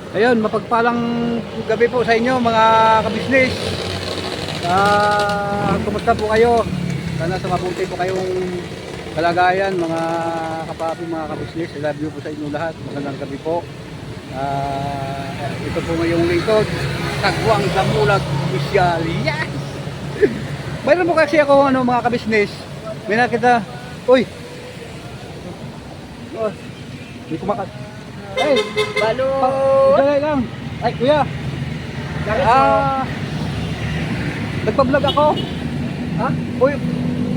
Ayun, mapagpalang gabi po sa inyo mga kabisnes. Kumusta po kayo? Sana sa mabuti po kayong kalagayan mga kapapi, mga kabisnes. I love you po sa inyo lahat. Magandang gabi po. Ito po ngayong lingkod, Kagwang Damulag Official. Yes! Mayroon po kasi ako mga kabisnes. May nakita. Uy! Oh, may kumakas. Ay, Balot! dali lang. Ay, kuya. Bakit mo? Nagpa-vlog ako. Ha? Uy,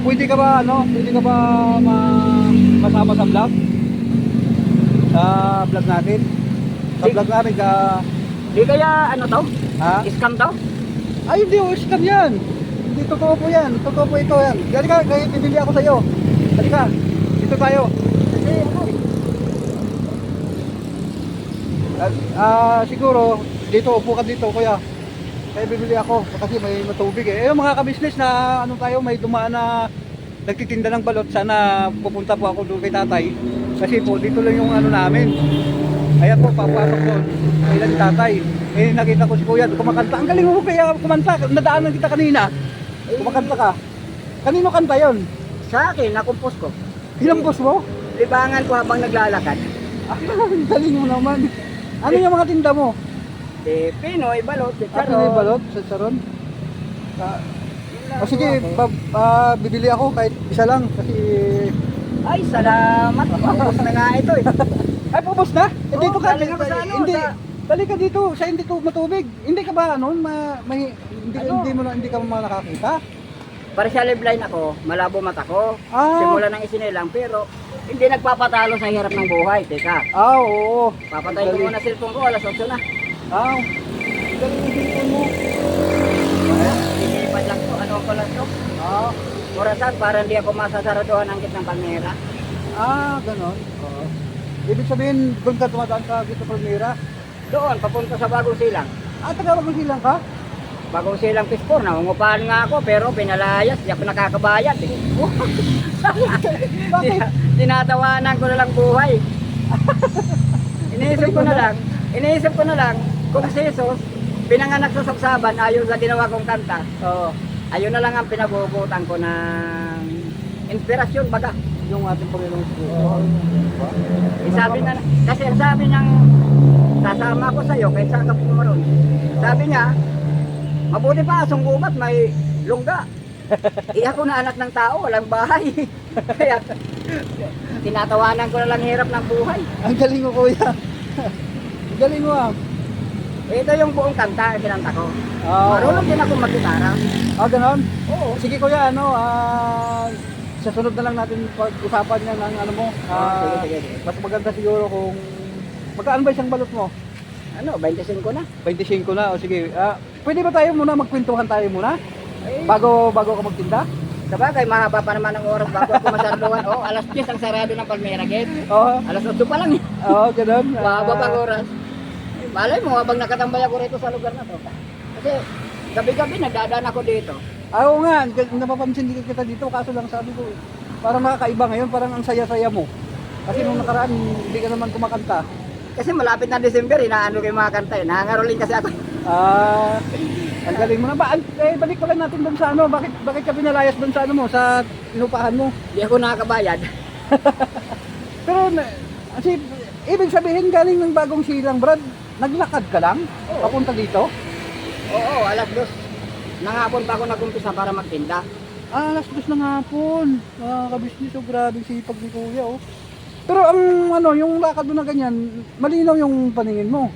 pwede ka ba masama sa vlog? Sa vlog natin? Sa vlog natin ka... Di kaya ano to? Ha? Scam to? Ay, hindi, scam yan. Hindi, totoo po yan. Totoo po ito yan. Dali ka, kaya bibili ako sa'yo. Dali ka. Dito tayo. Siguro, dito, upo ka dito, kuya. Kaya bibili ako kasi may matubig eh. Yung mga kabisnes na ano tayo, may dumaan na nagtitinda ng balot. Sana pupunta po ako doon kay tatay. Kasi po, dito lang yung ano namin. Ayan po, papasok doon. Kailan ni tatay. Eh, nakita ko si kuya, kumakanta. Ang galing mo kaya kumanta. Nadaanan kita kanina. Kumakanta ka. Kanino kanta yon? Sa akin, nakumpos ko. Hinampos mo? Libangan ko habang naglalakad. Ang galing mo naman. Ano yung mga tinda mo? Di Pinoy, balot, Ano yung balot sa saron? O sige, bibili ako kahit isa lang kasi... Ay, salamat. Paubos na nga ito eh. Ay, pubos na? Eh, dito ka. galing ako sa ano, Hindi. sa- Dali ka dito. Siya hindi to matubig. Hindi ka ba ano? Hindi ka ba nakakita? Para sa live line ako, malabo mata ko. Ah. Simula ng isinilang pero hindi nagpapatalo sa hirap ng buhay. Teka, Oo. papatay ko muna cellphone ko, alas 8 na. Galing yung cellphone mo. Inipad lang to, ano ko lang to. Ah. Murasan, para hindi ako masasaraduhan ng gitnang palmera. Ganon. Oo. Ibig sabihin, doon ka tumadaan sa Gito Palmera. Doon, papunta sa Bagong Silang. Taga mo silang ka? Bagong Silang Pispor, nangungupahan nga ako pero pinalayas, di ako nakakabayad eh. Bakit? Tinatawanan ko na lang buhay. Iniisip ko na lang, kung si Jesus, pinanganak sa sabsaban ayon sa ginawa kong kanta. Oo. Ayun na lang ang pinagugutan ko ng inspirasyon baga. Yung ating Panginoon sa Sabi na, kasi ang sabi niyang sasama ko sa'yo kahit saan ka pumaroon. Sabi niya, mabuti pa asong gubat may lungga. Ako na anak ng tao, walang bahay. Kaya tinatawanan ko na lang hirap ng buhay. Ang galing mo, kuya. Ang galing mo, ah. Ito yung buong kanta, kinanta ko. Oo. Marunong din ako mag-gitara. Ganon? Oo. Sige, kuya, sa sunod na lang natin pag-usapan yan ng ano mo. Sige. Mas maganda siguro kung... Magkaan ba isang balot mo? Ano, 25 na. 25 na, o sige. Pwede ba tayo muna, magkwentuhan tayo muna? Eh, Bago ka magtinda? sabagay, mahaba pa naman ang oras bago ako masarduhan. Oh, alas 10 ang sarado ng Palmera Gate. Oo. Alas 8 pa lang eh. Oo, ganon. Mahaba pang oras. Malay mo, habang nakatambay ako rito sa lugar na to. Kasi gabi-gabi nagdadaan ako dito. Oo nga, napapansin din kita dito, kaso lang sabi ko, parang nakakaiba ngayon, parang ang saya-saya mo. Kasi nung nakaraan, hindi ka naman kumakanta. Kasi malapit na December, inaano ko yung mga kanta eh. Nangangaroling kasi ako. Ang galing mo na ba? Balik ko lang natin doon sa ano, bakit ka pinalayas doon sa ano mo, sa inupahan mo? Hindi ako nakakabayad. Pero, kasi, ibig sabihin galing ng Bagong Silang, Brad, naglakad ka lang, Oo. papunta dito? Oo, alas 2. Nangapon pa ako nag-umpisa para magtinda. Alas 2 ng hapon. Kabisnes, oh, grabe sipag ni Kuya, oh. Pero ang ano, yung lakad mo na ganyan, malinaw yung paningin mo.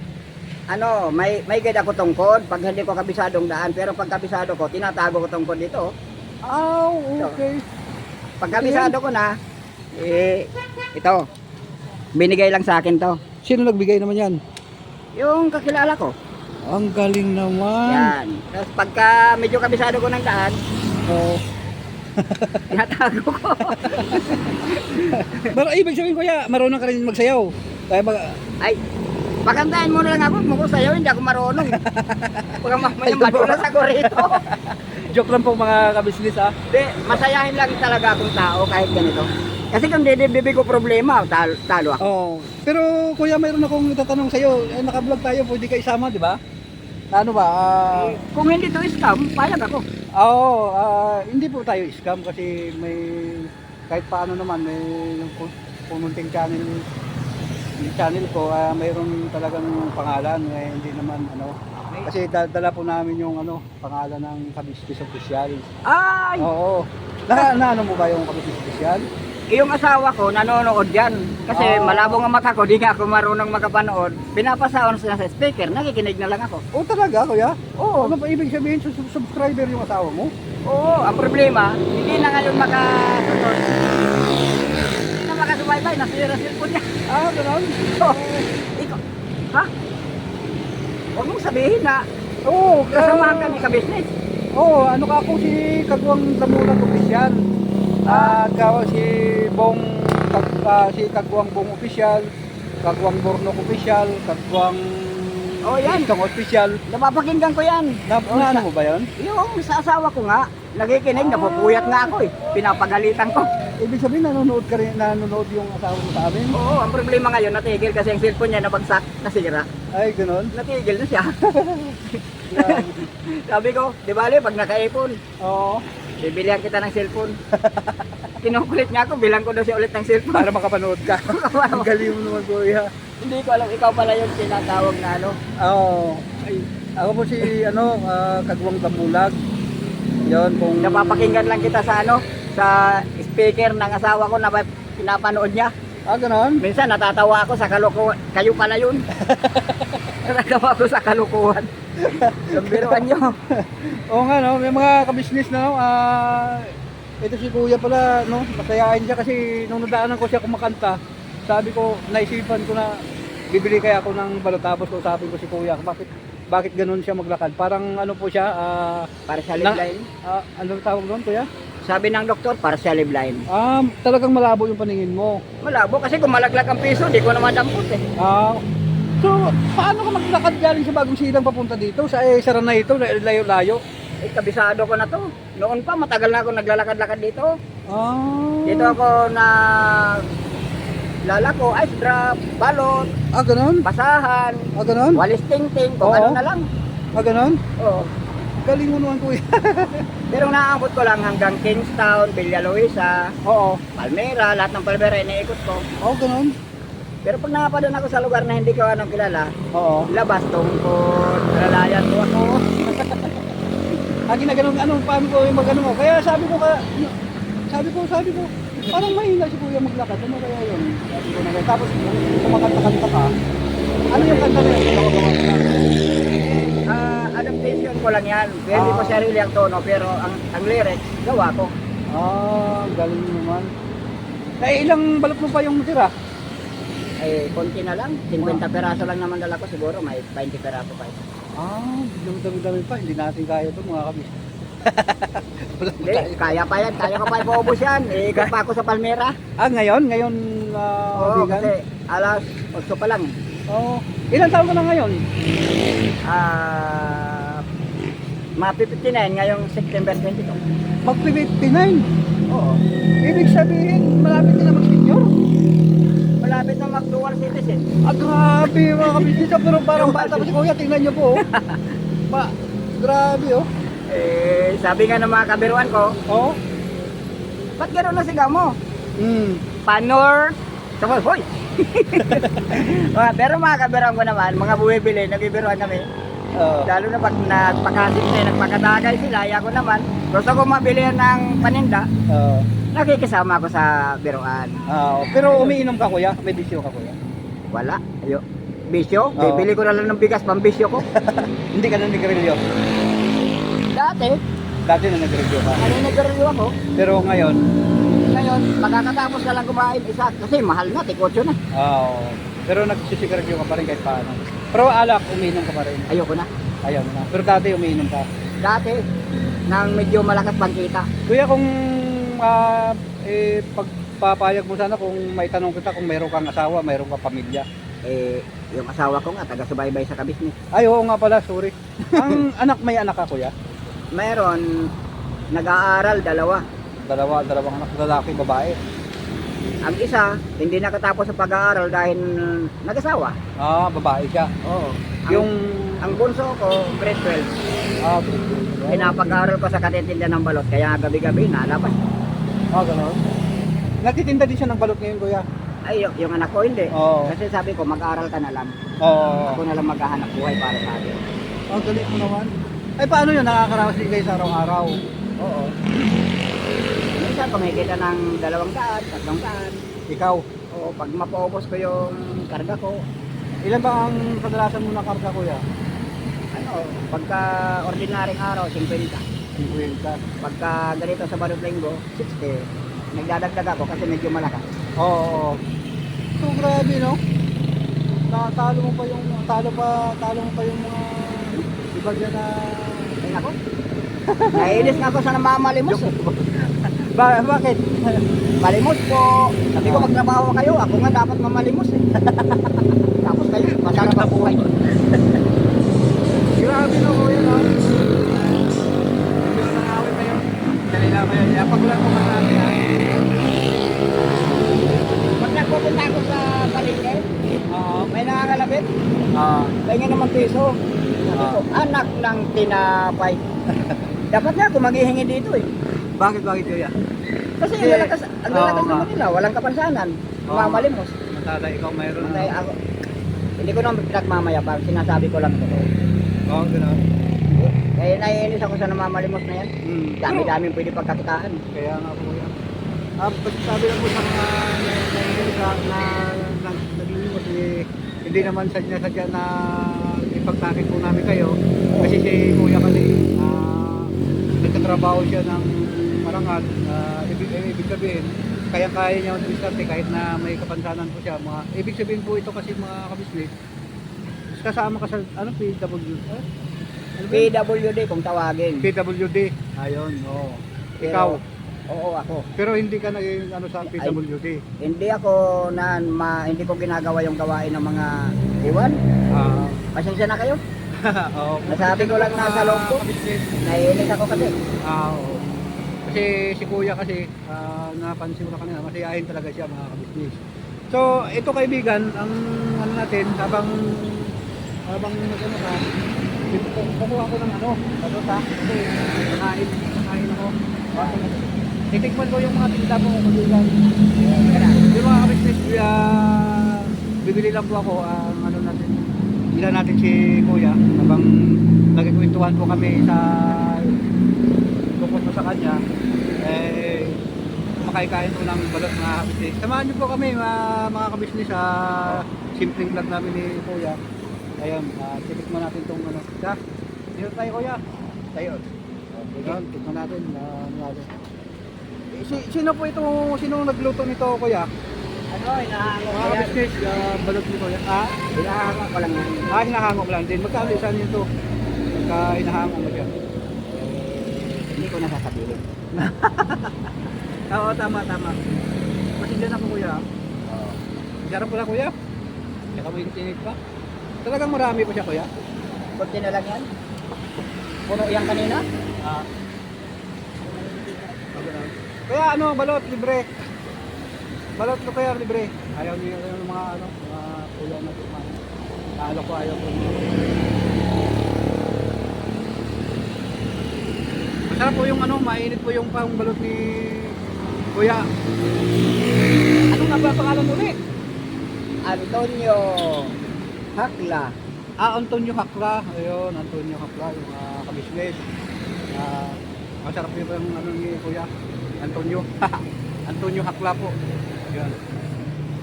Ano, may guide ako tungkod pag hindi ko kabisadong daan. Pero pag kabisado ko, tinatago ko tungkod dito. Okay. Pag kabisado ko na, ito. Binigay lang sa akin to. Sino nagbigay naman yan? Yung kakilala ko. Ang galing naman. Yan. Tapos pagka medyo kabisado ko ng daan, Oh. tinatago ko. Pero ibig sabihin, Kuya, marunong ka rin magsayaw. Kaya Ay, pakantahin mo na lang ako. Muko sa'yo, hindi ako marunong. Pagka may madulas ako rito. joke lang po mga kabisnes, ah. Hindi, masayahin lang talaga akong tao kahit ganito. Kasi kung didibdibig ko problema, talo ako. Oh, pero kuya, mayroon akong itatanong sa iyo. Naka-vlog tayo, pwede ka isama, di ba? Ano ba? Kung hindi to scam, payag ako. Hindi po tayo scam kasi may kahit paano naman may yung pumunting channel ko, mayroon talagang pangalan, hindi naman ano. Kasi dala po namin yung pangalan ng Kabisnes Official. Ay! Oo. Na ano mo ba yung Kabisnes Official? Yung asawa ko nanonood yan. Kasi Ah. malabo nga mata ko, di nga ako marunong makapanood. Pinapasaon sila sa speaker, nakikinig na lang ako. Oh, talaga kuya? Oo, Ano ba ibig sabihin subscriber yung asawa mo? oo. Ang problema, hindi na ngayon makasunod. Hindi na makasubaybay, nasira cellphone niya. Ganun? Oh, ikaw, ha? Huwag mong sabihin na Oo, kasamahan kami ka-business. ano ka ako si Kagwang Damulag Official. Si Bong si Kagwang Bong Official, Kagwang Bornok Official, Kagwang Oh, yan. Istong Official. Napapakinggan ko yan. Ano mo ba 'yon? Yung sa asawa ko nga, nakikinig, napupuyat nga ako eh. Pinapagalitan ko. Ibig sabihin nanonood yung asawa mo sa amin? Oo, ang problema ngayon, natigil kasi ang cellphone niya nabagsak, nasira. Ay, gano'n? Natigil na siya. Grabe. Sabi ko, di bale, pag naka-iPhone, Oo. bibilihan kita ng cellphone. Kinukulit niya ako, bilang ko daw siya ulit ng cellphone. Para makapanood ka. Ang galing mo naman, kuya. Hindi ko alam, ikaw pala yung tinatawag na ano. Oo. Ay, ako po si Kagwang Damulag. 'Yon kung Napapakinggan lang kita sa ano, sa speaker ng asawa ko na pinapanood niya. gano'n? Minsan natatawa ako sa kalokohan. Kayo pala yun. Natatawa ako sa kalokohan. Yung biruan nyo. Oo nga, no, may mga kabisnes na, ito si kuya pala, no, masayain siya kasi nung nadaanan ko siya kumakanta, sabi ko, naisipan ko na bibili kaya ako ng balot, tapos sabi ko si kuya, bakit ganun siya maglakad? Parang ano po siya, Partially blind. ano tawag doon kuya? Sabi ng doktor, partially blind. Talagang malabo yung paningin mo. Malabo kasi kung malaglag ang piso, di ko naman dampot eh. So, paano ka maglakad galing sa Bagong Silang papunta dito? Sa sara na ito, layo-layo. Eh, kabisado ko na to. Noon pa, matagal na ako naglalakad-lakad dito. Ah. Dito ako na lalako, ice drop, balot, Ganon? basahan, Ganon? walis ting-ting, kung Oo. ano na lang. Ganon? Oo. Galing mo naman kuya. Pero naabot ko lang hanggang Kingstown, Villa Luisa, Oo. Palmera, lahat ng Palmera iniikot ko. Ganon? Pero pag nakapadun ako sa lugar na hindi ko anong kilala, Oo. labas tungkol, lalayan ko ako. Ginaganon, paano ko yung magano mo? Kaya sabi ko, parang mahina si kuya maglakad. Ano kaya yun? Sabi ko na ganyan. Tapos, kumakanta-kanta ka. Ano yung kanta na yun? Gawa-gawa ka. Adaptation ko lang yan. Hindi ko sarili ang tono, pero ang lyrics, gawa ko. Galing mo naman. Ilang balot mo pa yung tira? Eh, konti na lang. 50 peraso lang naman dala ko siguro. May 20 peraso pa ito. Dami-dami pa. Hindi natin kaya ito mga kabis. Hindi, kaya pa yan. Kaya ko pa ipaubos yan. Iikot pa ako sa Palmera. Ngayon, Oo, bigan? kasi alas 8 pa lang. Ilan taon ka na ngayon? Ma-59 ngayong September 22. Mag-59. Oo. Ibig sabihin, malapit ka na mag-senior? Malapit na mag-dual citizen. Grabe mga kabisnes. Pero parang bata pa si kuya. Tingnan nyo po. Grabe oh. Eh, sabi nga ng mga kabiruan ko, Oo. ba't gano'n na sigaw mo? Panor. Sabi, hoy! Pero mga kabiruan ko naman, mga buwibili, nabibiruan kami. Lalo na pag nagpakatagay sila, ayaw ko naman. Gusto ko mabili ng paninda, nakikisama ako sa biruan. Pero umiinom ka kuya? May bisyo ka kuya? Wala. Ayo. Bisyo? Oo. Bibili ko na lang ng bigas, pambisyo ko. Hindi ka na nagrilyo? Dati na nagrilyo ka. Nagkaroon ako. Pero ngayon? Ngayon, makakatapos na lang kumain isa. Kasi mahal na, tikotso na. Pero nagsisigarilyo ka pa rin kahit paano. Pero alak, umiinom ka pa rin. Ayoko na. Ayaw na. Pero dati umiinom ka. Dati, nang medyo malakas pangkita. Kuya, kung pagpapayag mo sana kung may tanong kita kung mayroon kang asawa, mayroon kang pamilya. Eh, yung asawa ko nga, taga-subaybay sa kabisnes. Ay, oo nga pala, sorry. Ang may anak ka kuya? Meron, nag-aaral, dalawa. Dalawang anak, lalaki, babae. Ang isa, hindi nakatapos sa pag-aaral dahil nag-asawa. Ah, babae siya. Oo. Yung... Ang bunso ko, grade 12. Ah, Pinapag-aaral ko sa katitinda ng balot, kaya gabi-gabi nalabas. ah, gano'n. Nagtitinda din siya ng balot ngayon, kuya. Ay, yung anak ko hindi. Oo. Kasi sabi ko, mag-aaral ka na lang. Oo. Ako na lang maghahanap buhay para sa akin. Ang galing mo naman. Ay, paano yun? Nakakaraos din kayo sa araw-araw. Oo. Minsan kumikita ng 200, 300. Ikaw, Oo, pag mapaubos ko yung karga ko, ilan ba ang kadalasan mo na karga, kuya? ano, pagka ordinaryong araw, 50. 50. Pagka ganito sa Balot Linggo, 60. Nagdadagdag ako kasi medyo malakas. Oo. So, grabe, no? Talo mo pa yung mga iba dyan na... Ay nako. Naiinis na ako sa namamalimos. Bakit? Malimos po. Sabi ko magtrabaho kayo, ako nga dapat mamalimos eh. Tapos kayo, masarap ang buhay. Grabe, no, kuya, no? Hindi ko nangawin kayo. Kanila ba yan? Pagulan ko marami, ha? Pag nagpupunta ako sa palengke, Oo. may nangangalabit, Ah. pahinga naman piso. Sabi ko, anak ng tinapay. Dapat nga ako maghihingi dito eh. Bakit, kuya? Kasi Kasi- ang lalakas Oo, naman nila, walang kapansanan. Oo. Mamalimos. Matala, ikaw mayroon Kaya ako, hindi ko naman pinagmamayabang, sinasabi ko lang ito. Oo, gano'n. Kaya naiinis ako sa namamalimos na yan. Hmm. Dami-dami pwede pagkakitaan. Kaya nga po yan. Sabi lang po sa mga na naglimos hindi naman sadya na ipagtakit po namin kayo. Kasi si kuya kasi nagtatrabaho siya ng marangal. Ibig sabihin, kaya niya mag-diskarte kahit na may kapansanan po siya. Ibig sabihin po ito kasi mga kabisnes, kasama ka sa PW. Ano ba yun? PWD kung tawagin. PWD. Ayun, oo. Pero- Ikaw. Oo, ako. Pero hindi ka naging sa PWD. Hindi ako hindi ko ginagawa yung gawain ng mga iwan. Ah, Pasensya na kayo. oo. Nasabi ko lang nasa loob ko. Naiinis ako kasi. Oo. Kasi si kuya kasi, napansin ko na kanina, masiyahin talaga siya mga kabisnes. So, ito kaibigan, ang ano natin, habang nagano ka, kukuha ko ng balota, kasi kakain ako. Titikman ko yung mga tinda mo, kaibigan. Yung mga kabisnes, bibili lang po ako ang natin, bila natin si kuya, habang nagkikwentuhan po kami sa tungkol po sa kanya, makaikain po ng balot mga kabisnes. Samahan niyo po kami mga kabisnes sa simpleng vlog namin ni kuya. Ayun, titikman natin itong dito tayo kuya. Tayo. Ayun, tikman natin. Sino po sino nagluto nito kuya? Ano, inahango Mga ko yan. kabisnes, balot ni kuya. Inahango ko lang yan. Hinahango ko lang din. Magkano saan yun to? Pagka hinahango mo siya. Hindi ko nasasabihin. Oo, tama. Masindihan ako kuya. Oo. Sarap pala kuya. Saka mo yung tinig pa. Talagang marami pa siya kuya. Kunti na lang yan. Puno yan kanina. Kaya balot libre. Balot ko kaya libre. Ayaw niyo yung mga kuya na kumain. Talo ko ayaw ko. Masarap po yung mainit po yung pang balot ni kuya. Ano nga ba pangalan ulit? Antonio Hakla. Antonio Hakla. Ayun, Antonio Hakla, yung kabisnes. Masarap yung ni kuya. Antonio. Antonio Hakla po. Ayun.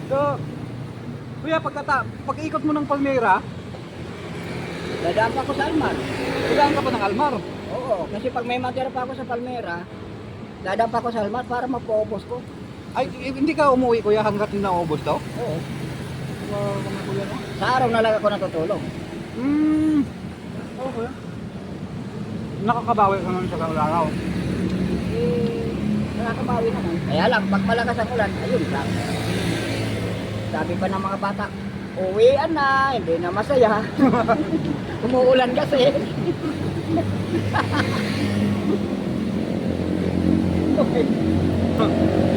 So, kuya, pag-ikot mo ng Palmera, Dadaan pa ako sa Almar. kailangan ka pa ng Almar. Oo, kasi pag may matira pa ako sa Palmera, dadaan pa ako sa Almar para mapaubos ko. Ay, hindi ka umuwi kuya hanggat naubos daw? Oo. Mga kuya no? Sa araw na lang ako natutulog. Oo kuya. Nakakabawi ka naman sa araw. Nakakabawi naman. Kaya lang, pag malakas ang ulan, ayun lang. Sabi pa ng mga bata, uwian na, hindi na masaya. Umuulan kasi.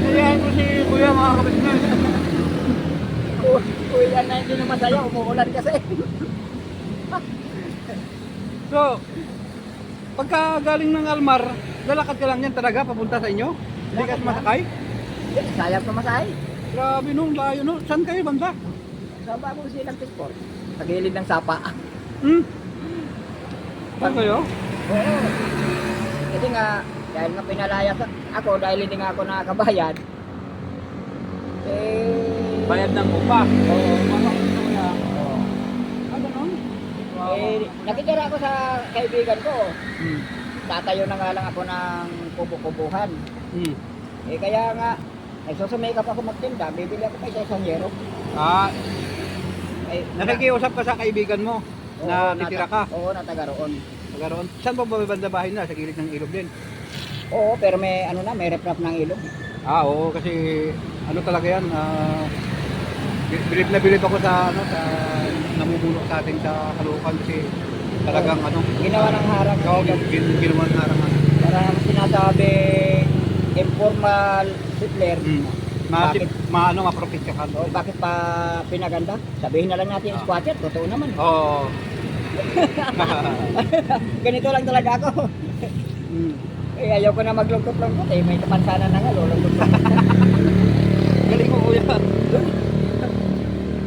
Kaya ko si kuya mga kabisnes. Uy, yan na hindi na masaya, umuulan kasi. So, pagka galing ng Almar, lalakad ka lang yan talaga papunta sa inyo? Hindi ka masakay? Sayang pamasahe. Grabe no, layo no. Saan kayo banda? Sa bagong silang Tisport. Sa gilid ng sapa. Hmm? Saan kayo? Oo. Kasi nga, dahil nga pinalayas ako, dahil hindi nga ako nakakabayad. Bayad ng upa. Oo. Oo. Ah, ganun? Nakitira ako sa kaibigan ko. Hmm. Tatayo na nga lang ako ng kubo-kubuhan. Hmm. Kaya nga, nagsusumikap ako magtinda, bibili ako pa isang yero. Ah, Nakikiusap nakikiusap ka sa kaibigan mo na titira ka. Oo, nataga roon. Nagaroon. Saan ba banda bahay na? Sa gilid ng ilog din. Oo, pero may may refrap ng ilog. Ah, oo, kasi ano talaga yan, bilib na bilib ako sa namumulok sa atin sa Caloocan kasi talagang Ginawa ng harang. Oo, ginawa ng harangan. Para sinasabing informal settler. Bakit? Ma-profit ka. O bakit pa pinaganda? Sabihin na lang natin squatter, totoo naman. Oo. Ganito lang talaga ako. Eh, ayaw ko na maglungkot-lungkot eh. May kapansanan na nga, lulungkot-lungkot. Galing ko kuya.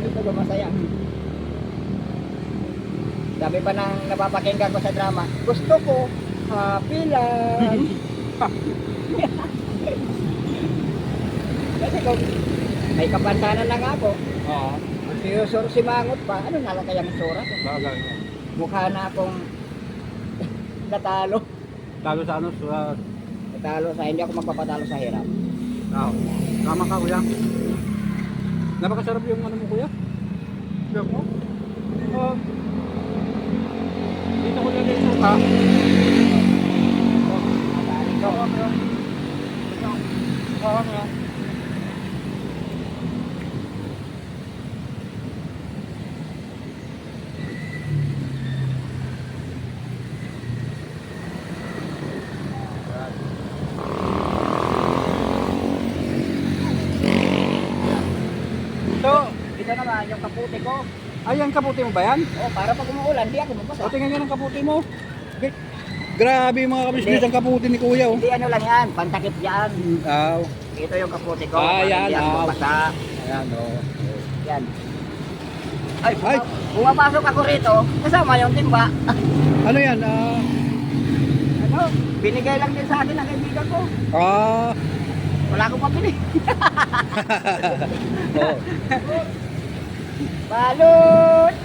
Ito ko masaya. Sabi pa nang napapakinggan ko sa drama, gusto ko, happy lang. Kasi kung may kapansanan na nga ako, Oo. si Mangot pa, ano na lang kayang itsura ko? Bagay. Mukha na akong natalo. Talo sa Natalo sa hindi ako magpapatalo sa hirap. Tama ka kuya. Napakasarap yung mo kuya. Sarap mo. Dito ko lagay ito ka. Oo. So, Ito naman yung kaputi ko. ayan kaputi mo ba yan? Oh, para pag umuulan, di ako mabasa. O tingnan nyo ng kaputi mo. Grabe mga kabisnes ang kaputi ni kuya oh. Hindi ano lang yan, pantakip yan. Ah, Ito yung kaputi ko. Ah, para yan, hindi ako ah. mabasa. ayan oh. Yan. Ay, Ay. Pumapasok ako rito, kasama yung timba. Ano yan? Ano, binigay lang din sa akin ng kaibigan ko. Ah, Wala akong pabili. oh. Balot!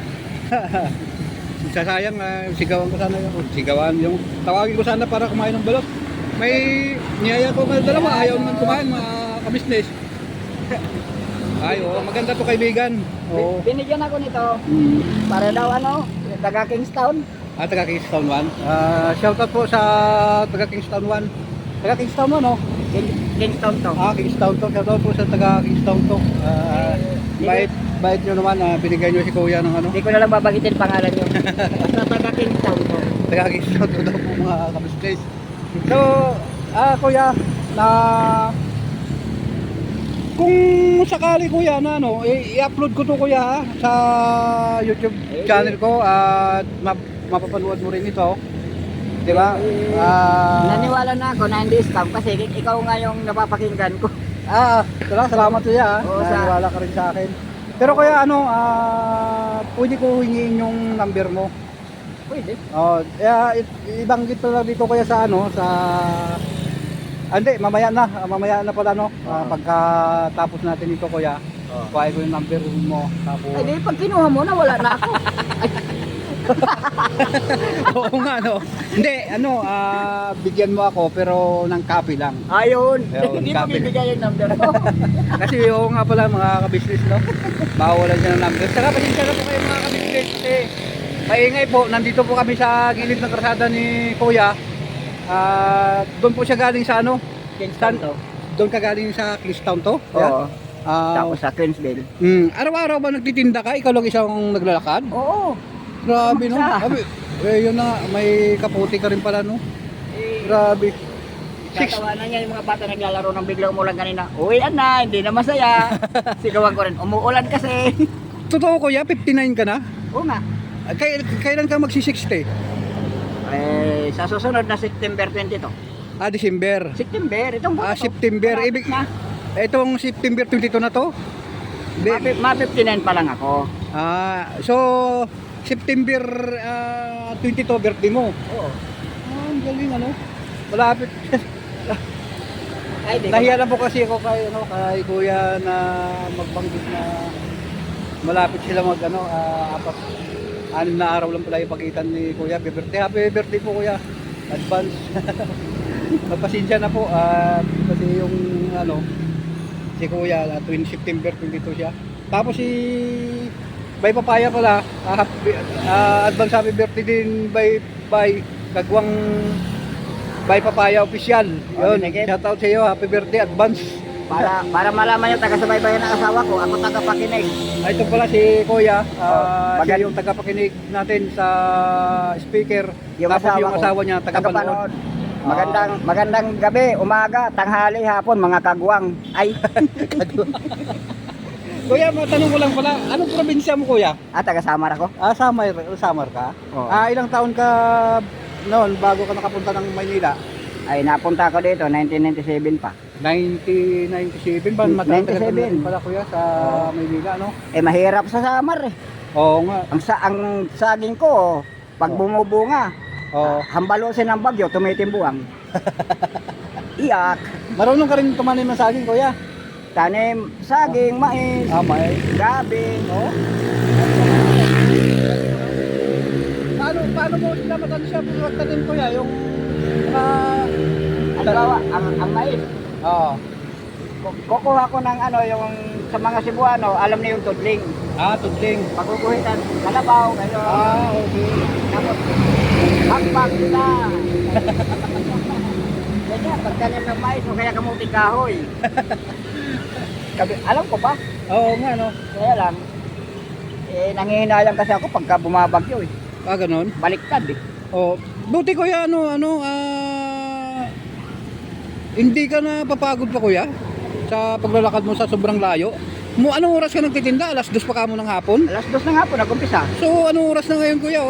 Sasayang, sigawan ko sana yung sigawan yung tawagin ko sana para kumain ng balot. May niyaya ko mga dalawa, ayaw naman kumain mga kabisnes. Ay, oh, maganda to kaibigan. Oh. Binigyan ako nito para daw taga Kingstown. Taga Kingston 1. Shoutout po sa taga Kingston 1. Taga Kingston 1, no? Kingstown to. Kingston to. Shoutout po sa taga Kingston to. Bait nyo naman, binigay nyo si kuya ng ano. Hindi ko na lang babagitin pangalan nyo. Basta taga Kingstown to. Taga Kingston to daw po mga kabisnes. So, kuya, na kung sakali kuya na i-upload ko to kuya ha, sa YouTube channel ko at mapapanood mo rin ito. 'Di ba? Naniwala na ako na hindi scam kasi ikaw nga yung napapakinggan ko. Salamat kuya ha. Oo, Naniwala ka rin sa akin. Pero kuya pwede ko hingin yung number mo. Pwede. Ibanggit ko lang dito kuya sa hindi, mamaya na pala pagkatapos natin ito kuya. Kuha ko yung number mo. Tapos Ay, di pag kinuha mo na wala na ako. oo nga Hindi, bigyan mo ako pero ng copy lang. Ayun. Ayun, Hindi mo copy. bibigay yung number ko. Kasi oo nga pala mga kabisnes bawalan siya ng number. Saka pasensya na po kayo mga kabisnes kasi maingay po, nandito po kami sa gilid ng kalsada ni kuya. Doon po siya galing sa Kingstown to. Doon ka galing sa Kingston to? Oo. Ah, Tapos sa Queensville. araw-araw ba nagtitinda ka? Ikaw lang isang naglalakad? Oo. Grabe no? Sa- Sabi, yun na, may kaputi ka rin pala no? Eh, Grabe. Tatawanan niya yung mga bata naglalaro ng biglang umulan kanina. Uwian na, hindi na masaya. Sigawan ko rin, umuulan kasi. Totoo kuya, 59 ka na? Oo nga. Kailan ka magsi-60? Sa susunod na September 22. December. September, itong buwan na to. September. Malapit na. Itong September 22 na to? Ma-59 pa lang ako. So September 22 birthday mo. Oo. Ang galing ano. Malapit. Ay, di Nahiya lang po kasi ako kay kay kuya na magbanggit na malapit sila mag anim na araw lang pala yung pagitan ni kuya. Happy birthday po kuya. Advance. Magpasensya na po kasi yung si kuya September 22 siya. Tapos si Bay Papaya pala advance happy birthday din by Kagwang Bay Papaya official. Yun, shout out sa iyo, happy birthday advance. Para malaman yung taga-subaybayan ng asawa ko, ako taga-pakinig. Ito pala si kuya, siya maganda. yung tagapakinig natin sa speaker. Yung Tapos asawa yung ko, asawa niya tagapanood. Magandang gabi, umaga, tanghali, hapon, mga kagwang. Ay, Kuya, matanong ko lang pala, anong probinsya mo kuya? taga-Samar ako. Samar ka? Oo. Ilang taon ka noon bago ka nakapunta ng Maynila? Ay, napunta ako dito, 1997 pa. 1997 ba? Matagal 97. pala kuya sa Maynila, no? Mahirap sa Samar eh. Oo nga. Ang saging ko, pag bumubunga, Oo. hambalusin ng bagyo, tumitimbuang. Iyak. Marunong ka rin tumanim ng saging kuya? Tanim, saging, mais, May. gabi. Oo. Paano mo sila matansya pagtanim kuya? Yung Halimbawa, ang mais, Oo. kukuha ko ng yung sa mga Cebuano, alam niyo yung tudling. Tudling. Pagkukuhitan, kalabaw, gano'n. Okay. Tapos, hakbak sila. Ganyan, pagkanim ng mais, o kaya kamuting kahoy. Alam ko pa, Oo nga, no? kaya lang, nangihinayang kasi ako pagka bumabagyo eh. Ganon. Baliktad eh. Buti kuya, hindi ka na papagod pa kuya sa paglalakad mo sa sobrang layo. Anong oras ka nagtitinda? 2:00 pa ka mo ng hapon? Alas 2 na nga po, nag-umpisa. So anong oras na ngayon kuya?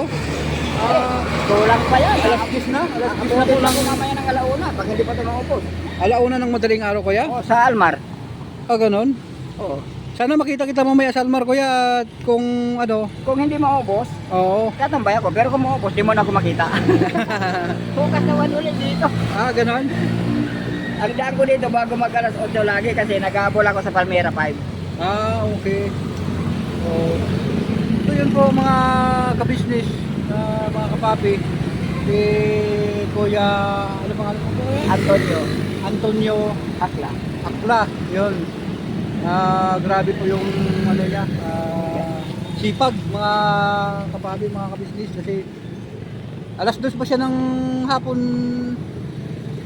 Kulang pa yan. Alas 10 na? Alas 10 na Kulang kulang. ko mamaya ng alauna, pag hindi pa ito maupos. Alauna ng madaling araw kuya? Oo, sa Almar. Ganon. Oo. Sana makita kita mamaya sa Almar kuya at kung Kung hindi maubos, Oo. tatambay ako. Pero kung maubos, di mo na ako makita. Bukas naman ulit dito. Ganon. Ang daan ko dito bago mag-alas 8 lagi kasi nag-aabol ako sa Palmera 5. Okay. So yun po mga ka-business, mga kapapi. Si Kuya, ano pangalan mo kuya? Antonio Akla. Akla, yun. Grabe po yung niya, sipag mga kapapi, mga ka-business kasi 2:00 pa siya ng hapon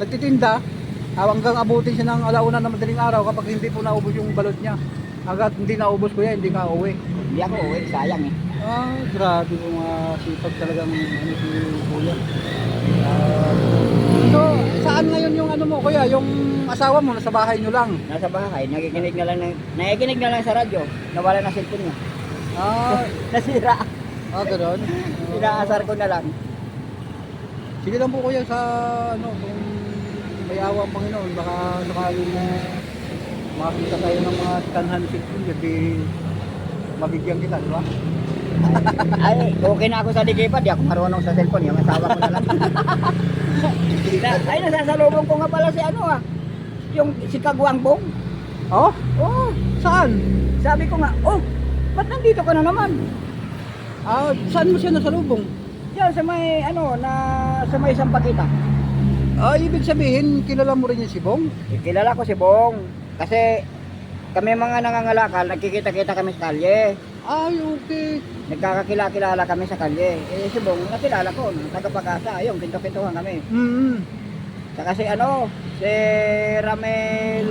nagtitinda. Hanggang abutin siya ng alauna ng madaling araw kapag hindi po naubos yung balot niya. Hanggat hindi naubos kuya, hindi ka uwi. Hindi ako uwi, sayang eh. Grabe po mga sipag talagang si kuya. So, saan ngayon yung mo kuya, yung asawa mo nasa bahay nyo lang? Nasa bahay, nakikinig na lang sa radyo. Nawala na cellphone niya. Nasira. Gano'n. Inaasar ko na lang. Sige lang po kuya sa kung may awa ang Panginoon, baka sakaling makakita tayo ng mga tanhan cellphone, hindi mabigyan kita, di ba? Ay, okay na ako sa digipad. Di ako marunong sa cellphone. Yung asawa ko na lang. Ay, nasasalubong ko nga pala si yung si Kagwang Bong. Saan? Sabi ko nga, ba't nandito ka na naman? Saan mo siya nasalubong? Yan, sa may, sa may Sampagita. Ibig sabihin, kilala mo rin yung si Bong? Kilala ko si Bong. Kasi kami mga nangangalakal, nagkikita-kita kami sa kalye. Okay. Nagkakakilala kami sa kalye. Si Bong, nakilala ko, taga-Pag-asa. Ayun, pinto-pintuhan kami. Saka si si Ramel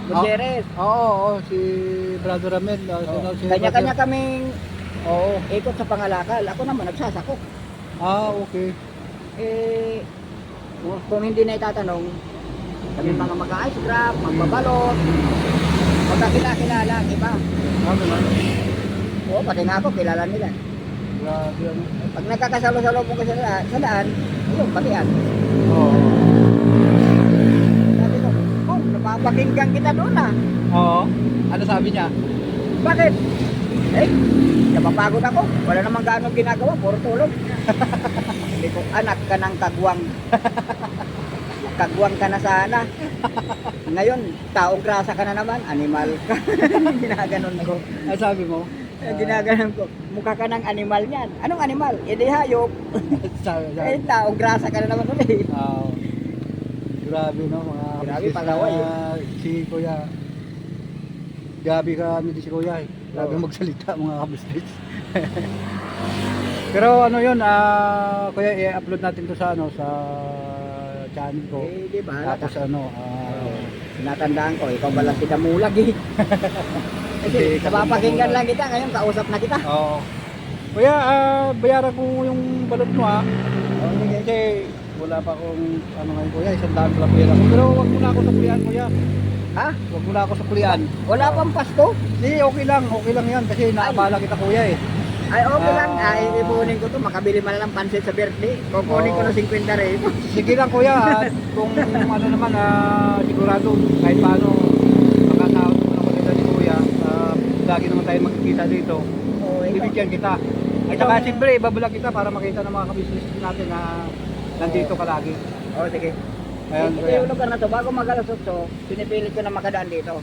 Gutierrez. Oo, si Brother Ramel. Kanya-kanya kaming ikot sa pangalakal. Ako naman, nagsasako. Okay. Kung hindi na itatanong, Kami mga mag-ice grab, magbabalot. Magkakilala, iba. Ano man? Oo, pati nga ako, kilala nila. Grabe ano. Pag nagkakasalo-salo mo kasi sa daan, yun, patian. Oo. Sabi ko, oh, napapakinggan kita doon ah. Oo. Ano sabi niya? Bakit? Eh, napapagod ako. Wala namang gaano ginagawa, puro tulog. Sabi ko, anak ka ng kagwang. Kagwang ka na sana. Ngayon, taong grasa ka na naman, animal ka. Ginaganon ko. Ano sabi mo? Ginaganon ko. Mukha ka ng animal niyan. Anong animal? Edi hayop. sabi. Eh, taong grasa ka na naman ulit. Grabe no, mga Grabe, business pagaway, na si Kuya. Grabe ka ano si Kuya eh. Grabe Oo. magsalita mga kabisnes. Pero ano yun, Kuya, i-upload natin to sa ano, sa channel ko. Eh, di ba? Tapos ano, Sinatandaan ko, ikaw balas kita mulag eh. Kasi Kasi napapakinggan lang kita, ngayon kausap na kita. Oo. Kuya, bayaran ko yung balot mo ha. Kasi wala pa akong ano ngayon Kuya, 100 lang pera ko. Pero wag mo na ako sa kulian Kuya. Ha? Wag mo na ako sa kulian. Wala pang pasto? Hindi, okay lang yan kasi naabala kita Kuya eh. Ay, okay lang. Ah. Ay, ipunin ko to. Makabili man lang pansit sa birthday. Kukunin ko Oo. ng 50 rin. Sige lang Kuya, at kung ano naman sigurado kahit paano makasahod mo naman nila ni Kuya. Lagi naman tayo magkikita dito. Oo, Bibigyan kita. At saka siyempre, ibablog kita para makita ng mga kabisnes natin na nandito ka lagi. Oo, sige. Ayun, Ito Kuya. yung lugar na to. Bago mag-alas 8, pinipilit ko na makadaan dito.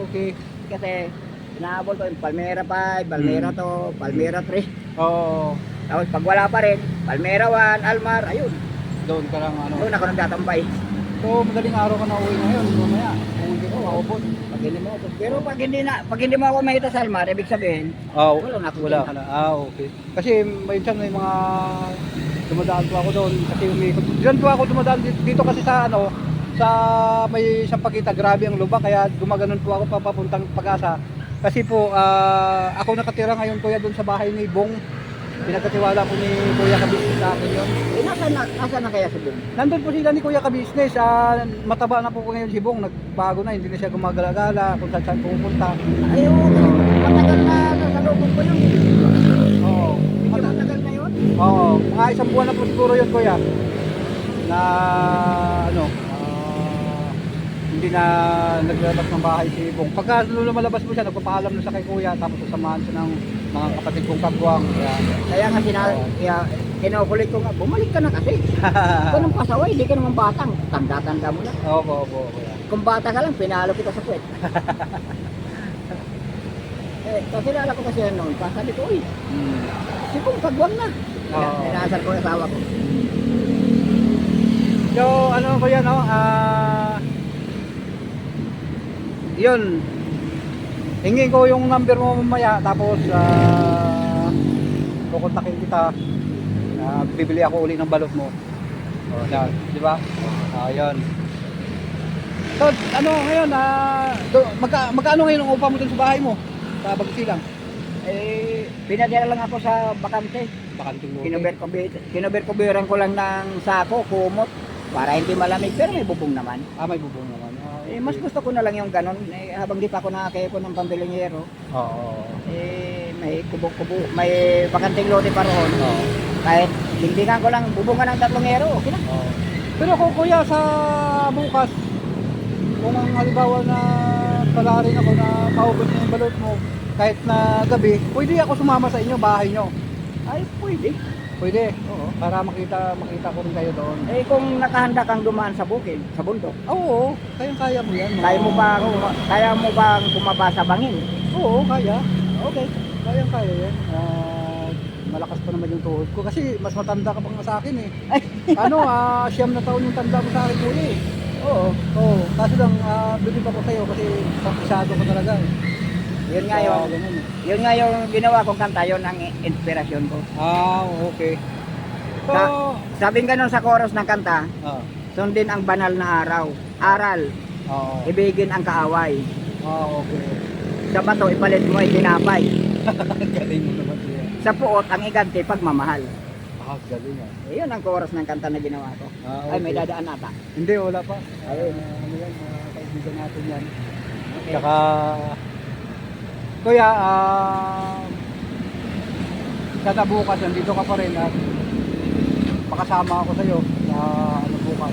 Okay. Kasi, inaabol ko yung Palmera 5, Palmera 2, Palmera 3. Oo. Tapos pag wala pa rin, Palmera 1, Almar, ayun. Doon ka lang ano. Doon ako nagtatambay. So, madaling araw ka na uwi ngayon. Mamaya, kung hindi ko, maubos. Pag hindi mo ako. Pero pag hindi mo ako makita sa Almar, ibig sabihin, wala na ako Wala kita. ka na. Okay. Kasi minsan may mga dumadaan po ako doon kasi umiikot. Diyan po ako dumadaan dito kasi sa ano, sa may Sampagita, grabe ang lubak kaya gumaganon po ako papuntang Pag-asa. Kasi po ako nakatira ngayon Kuya doon sa bahay ni Bong. Pinagkatiwala po ni Kuya Kabisnes sa akin yun. Eh, nasaan na kaya si Bong? Nandun po sila ni Kuya Kabisnes. Mataba na po ngayon si Bong. Nagbago na, hindi na siya gumagala-gala kung saan saan pupunta. Ayaw, matagal na sa loob ko yun. Oo. Medyo matagal na yun. Oo, mga isang buwan na po siguro yun Kuya. Na ano, hindi na naglalabas ng bahay si Bong. Pagka lumalabas mo siya, nagpapaalam na siya kay Kuya, tapos sasamahan siya ng mga kapatid kong kagwang. Kaya nga kinukulit ko nga, bumalik ka na kasi. Kung nang pasaway, hindi ka naman batang. Tanda-tanda mo na. Opo. Kung bata ka lang, pinalo kita sa puwet. Kasi nalala ko kasi yan noon, sabi ko, uy, si Bong kagwang na. Oo. Inasal ko yung asawa ko. So, ano Kuya, no? Yun. Hingin ko yung number mo mamaya, tapos kukontakin kita. Bibili ako uli ng balot mo. Yan, di ba? Ayun. So, ano ngayon, magkano ngayon ang upa mo dun sa bahay mo? Sa Bagsilang? Pinadala lang ako sa bakante. Bakanting lote. Kinuber-kuberan ko lang ng sako, kumot, para hindi malamig, pero may bubong naman. May bubong naman. Mas gusto ko na lang yung ganon, habang di pa ako nakakaya ng pambilinyero. Oo. May kubo-kubo, may bakanting lote pa roon. Oo. Kahit dingdingan ko lang, bubungan ng 3 ero, okay na. Oo. Pero kung Kuya, sa bukas, kung ang halimbawa na pala rin ako na maubos na yung balot mo, kahit na gabi, pwede ako sumama sa inyo, bahay nyo. Ay, pwede. Pwede. Oo. Para makita ko rin kayo doon. Kung nakahanda kang dumaan sa bukid, sa bundok, Oo, kaya mo yan. kaya mo bang bumaba sa bangin? Oo, kaya. Okay. Kaya yan. Malakas pa naman yung tuhod ko kasi mas matanda ka pa nga sa akin eh. Ano, 9 na taon yung tanda mo sa akin Kuya eh. Oo. Oo, kasi lang bilib ako sa'yo kasi pasado ko talaga eh. Yun nga yung, ganun eh. yun nga yung ginawa kong kanta, yun ang inspirasyon ko. Okay. So, Sabing ganun sa chorus ng kanta, ah, sundin ang banal na araw, aral, oo. ibigin ang kaaway, Okay. sa bato ipalit mo ay tinapay, Galing mo naman siya. sa puot ang iganti pagmamahal. galing ah. Eh, yun ang chorus ng kanta na ginawa ko. Ah, Ay, may okay. dadaan ata. Hindi, wala pa. Ayun. Ano yan, mga kaibigan natin yan. Okay. Tsaka, kuya, sana bukas, nandito ka pa rin at makasama ako sa'yo sa ano bukas.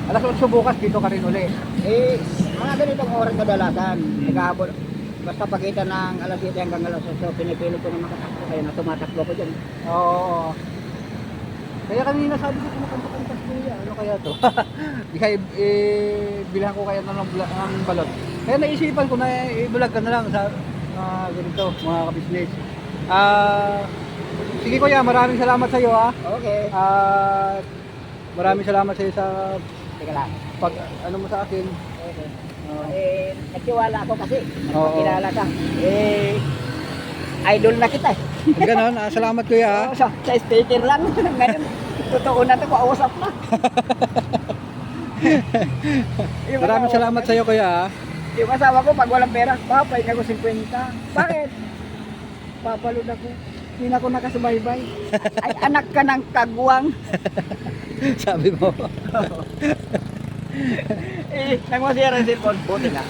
Alas 8 bukas, dito ka rin uli. Eh, mga ganitong oras kadalasan, nag-aabot. Basta pagkita ng alas 7 hanggang alas 8, pinipili ko na makatakbo kayo na tumatakbo ko dyan. Oo. Kaya kanina sabi ko, kumakanta-kanta kuya, ano kaya to? Di kaya, bilhan ko kaya ng balot. Kaya naisipan ko na i-vlog ka na lang sa ganito, mga ka-business. Sige kuya, maraming salamat sa iyo ha. Okay. Maraming salamat sa iyo sa Teka lang. pag ano mo sa akin. Okay. Oo. Eh, nagtiwala ako kasi. Oo. Kilala ka. Eh, idol na kita eh. Ganon, salamat kuya ha. Oo, sa sticker lang. Ngayon, totoo na ito, kausap na. Maraming salamat sa iyo kuya ha. Yung asawa ko, pag walang pera, papay ako 50. Bakit? Papalod ako. Hindi na ako nakasubaybay. Ay, anak ka ng kagwang. Sabi mo. Eh, nang masira ang cellphone, buti na.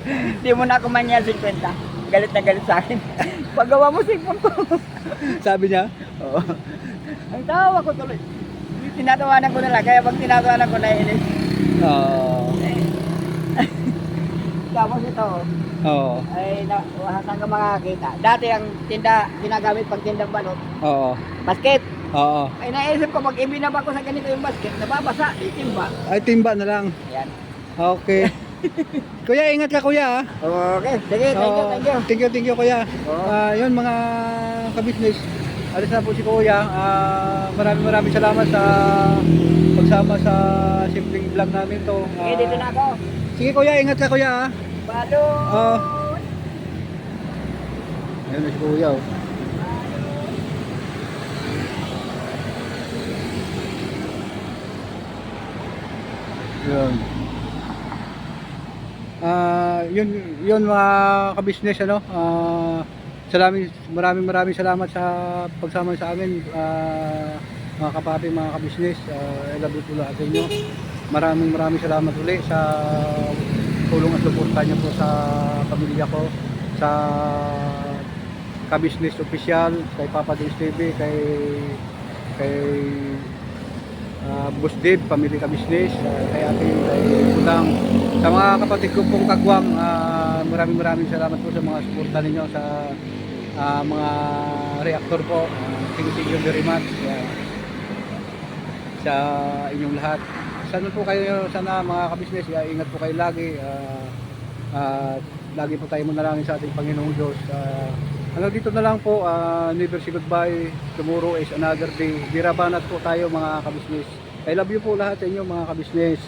Hindi mo na ako manya 50. Galit na galit sa akin. Paggawa mo cellphone ko. Sabi niya. Oo. Ang tawa ko tuloy. Tinatawanan ko na lang, kaya pag tinatawanan ko naiinis. Oo. Tapos ito, Oo. ay saan ka makakita. Dati ang tinda, ginagamit pag tindang balot, Oo. basket. Oo. Ay naisip ko, pag ibinaba ko sa ganito yung basket, nababasa, itimba. Ay, timba na lang. Ayan. Okay. Kuya, ingat ka kuya. Okay, sige, thank you, thank you. Thank you kuya. Oo. Yun mga ka-business. Alis na po si kuya. Maraming salamat sa pagsama sa simpleng vlog namin to. Sige, dito na ako. Sige kuya, ingat ka kuya. Balot! Ayun na si kuya. Oh. Yun. Yun mga ka-business ano. Maraming salamat sa pagsama sa amin, mga kapapi, mga ka-business. I love you po lahat sa inyo. Maraming salamat ulit sa tulong at suporta niyo po sa pamilya ko, sa ka-business official, kay Papa Dins TV, kay Boss Dave, Family Ka-Business, kay Ate, kay Budang, sa mga kapatid ko pong kagwang. Maraming salamat po sa mga suporta ninyo sa mga reactor po. Thank you very much sa inyong lahat. Sana po kayo, sana mga ka-business, ingat po kayo lagi. Lagi po tayo manalangin sa ating Panginoong Diyos. Hanggang dito na lang po. Never say goodbye. Tomorrow is another day. Birabanat po tayo mga ka-business. I love you po lahat sa inyo mga ka-business.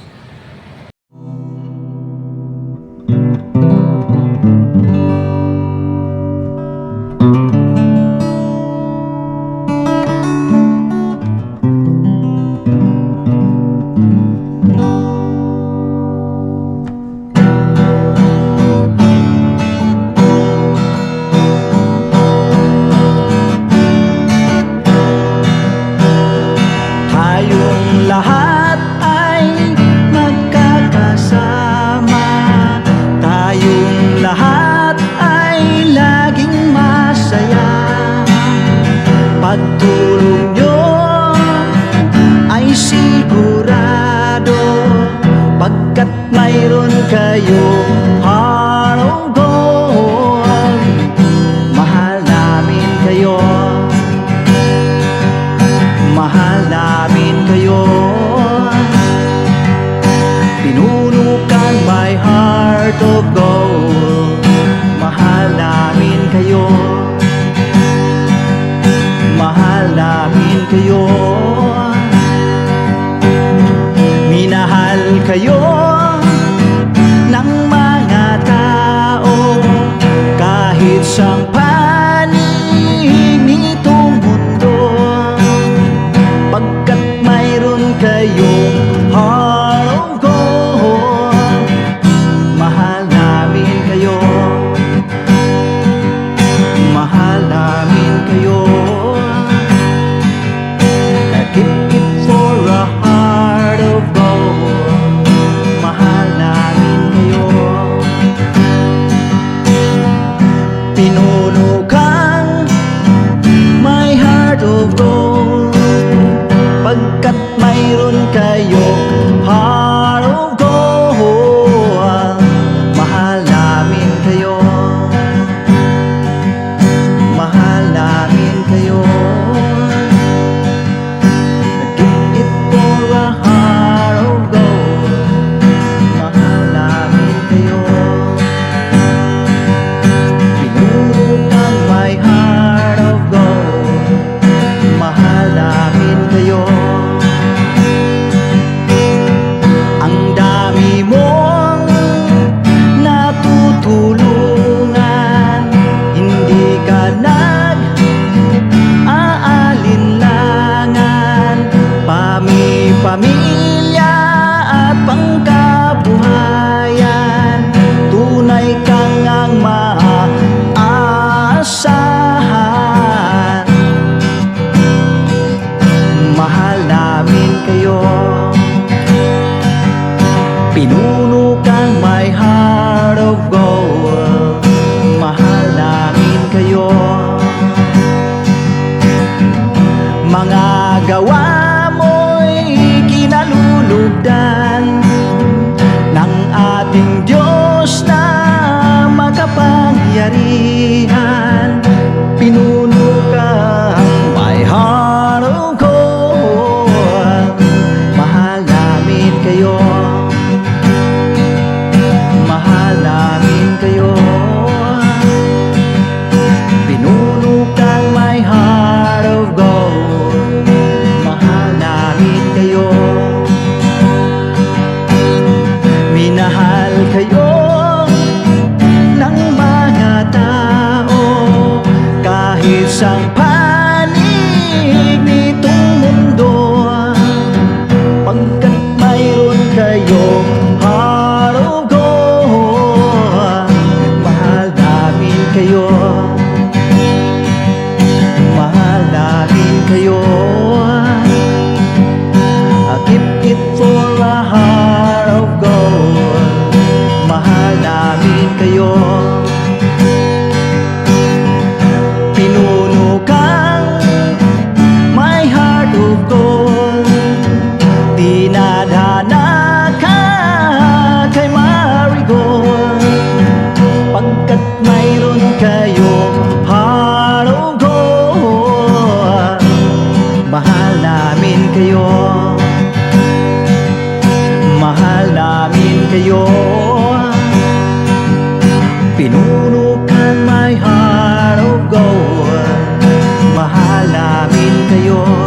Tayong lahat ay magkakasama, tayong lahat ay laging masaya. Pagtulong nyo ay sigurado, pagkat mayroon kayong heart of gold. Mahal namin kayo, mahal namin kayo. Pinuno kang my heart of gold. Mahal namin kayo, mahal namin kayo. Minahal kayo ng mga tao kahit sa panig nitong mundo, pagkat mayroon kayong heart of gold. Mahal namin kayo, mahal namin kayo. kayo